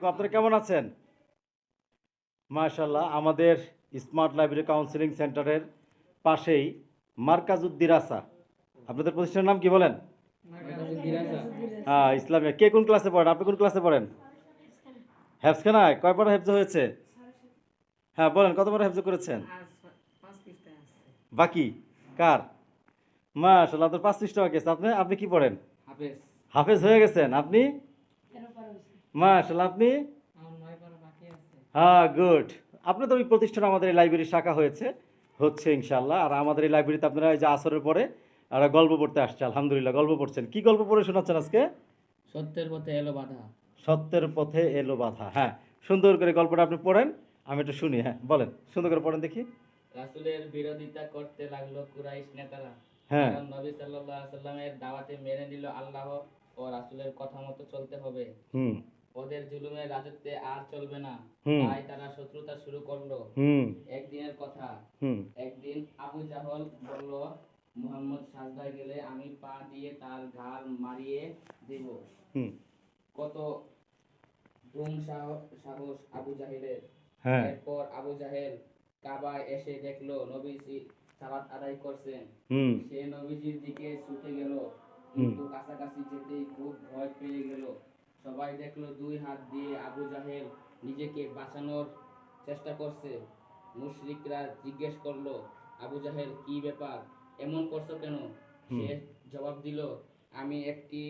আপনারা কেমন আছেন? মাশাআল্লাহ, আমাদের স্মার্ট লাইব্রেরি কাউন্সিলিং সেন্টারের পাশেই মার্কাজুদ্দিরাসা। আপনাদের প্রতিষ্ঠানের নাম কি বলেন? ইসলামিয়া। কে কোন ক্লাসে পড়েন? আপনি কোন ক্লাসে পড়েন? হেফজখানায় কয় পারা হেফজ হয়েছে? হ্যাঁ বলেন, কত পারা হেফজ করেছেন? বাকি কার? মাশাআল্লাহ, আপনার 5 পৃষ্ঠা বাকি আছে। আপনি আপনি কি পড়েন? হাফেজ হয়ে গেছেন আপনি? মাশাআল্লাহ, আপনি? হ্যাঁ, গুড। আপনাদের ওই প্রতিষ্ঠানে আমাদের এই লাইব্রেরি শাখা হচ্ছে ইনশাআল্লাহ। আর আমাদের এই লাইব্রেরিতে আপনারা এই যে আসরের পরে আর গল্প পড়তে আসছে, আলহামদুলিল্লাহ। গল্প পড়ছেন, কি গল্প পড়ে শোনাচ্ছেন আজকে? সত্যের পথে এলো বাধা। সত্যের পথে এলো বাধা। হ্যাঁ, সুন্দর করে গল্পটা আপনি পড়েন, আমি একটু শুনি। হ্যাঁ বলেন, সুন্দর করে পড়েন দেখি। রাসূলের বিরোধিতা করতে লাগলো কুরাইশ নেতারা। হ্যাঁ। কারণ নবী সাল্লাল্লাহু আলাইহি সাল্লামের দাওয়াতে মেনে নিল আল্লাহ ও রাসূলের কথা মতো চলতে হবে। হুম। ওদের জুলুমের রাজত্বে আর চলবে না। হুম। তাই তারা শত্রুতা শুরু করলো। হুম। একদিনের কথা। হুম। একদিন আবু জাহল বলল, মুহাম্মদ সাজদায় গেলে আমি পা দিয়ে তার ঘাড় মারিয়ে দেব। হুম। কত সাহস আবু জাহেলের। হ্যাঁ। এরপর আবু জাহেল কাবায় এসে দেখলো নবীজি সালাত আদায় করছেন। হুম। সে নবীজির দিকে ছুটে গেল, কিন্তু কাছাকাছি যেতেই খুব ভয় পেয়ে গেল। সবাই দেখলো 2 হাত দিয়ে আবু জাহেল নিজেকে বাঁচানোর চেষ্টা করছে। মুশরিকরা জিজ্ঞেস করলো, আবু জাহেল কি ব্যাপার, এমন করছো কেন? সে জবাব দিল, আমি একটি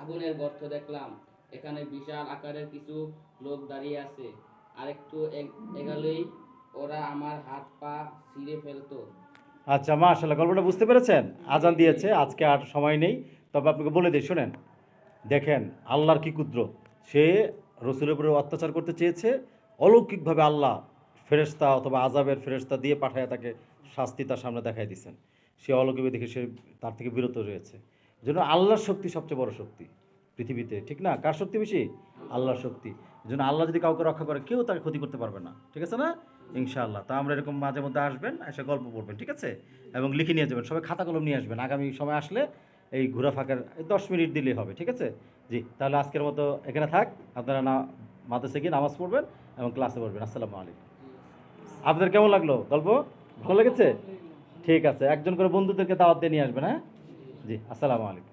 আগুনের গর্ত দেখলাম, এখানে বিশাল আকারের কিছু লোক দাঁড়িয়ে আছে, আর একটু এগালেই ওরা আমার হাত পা ছিঁড়ে ফেলতো। আচ্ছা, মাশাআল্লাহ, গল্পটা বুঝতে পেরেছেন? আজান দিয়েছে, আজকে আর সময় নেই, তবে আপনাকে বলে দিই, শোনেন। দেখেন আল্লাহর কি কুদরত। সে রসুলের উপরে অত্যাচার করতে চেয়েছে, অলৌকিকভাবে আল্লাহ ফেরেশতা অথবা আযাবের ফেরেশতা দিয়ে পাঠায় তাকে শাস্তি তার সামনে দেখাই দিয়েছেন। সে অলৌকিকভাবে দেখে সে তার থেকে বিরত রয়েছে। এজন্য আল্লাহর শক্তি সবচেয়ে বড় শক্তি পৃথিবীতে, ঠিক না? কার শক্তি বেশি? আল্লাহর শক্তি। এজন্য আল্লাহ যদি কাউকে রক্ষা করে, কেউ তাকে ক্ষতি করতে পারবে না, ঠিক আছে না? ইনশাআল্লাহ। তা আমরা এরকম মাঝে মধ্যে আসবেন, এসে গল্প পড়বেন, ঠিক আছে? এবং লিখে নিয়ে যাবেন, সবাই খাতা কলম নিয়ে আসবেন। আগামী সময় আসলে এই ঘোরা ফাঁকার 10 মিনিট দিলেই হবে, ঠিক আছে? জি, তাহলে আজকের মতো এখানে থাক। আপনারা মাদ্রাসে গিয়ে নামাজ পড়বেন এবং ক্লাসে পড়বেন। আসসালামু আলাইকুম। আপনাদের কেমন লাগলো গল্প? ভালো লেগেছে? ঠিক আছে, একজন করে বন্ধুদেরকে দাওয়াত দিয়ে নিয়ে আসবেন। হ্যাঁ জি, আসসালামু আলাইকুম।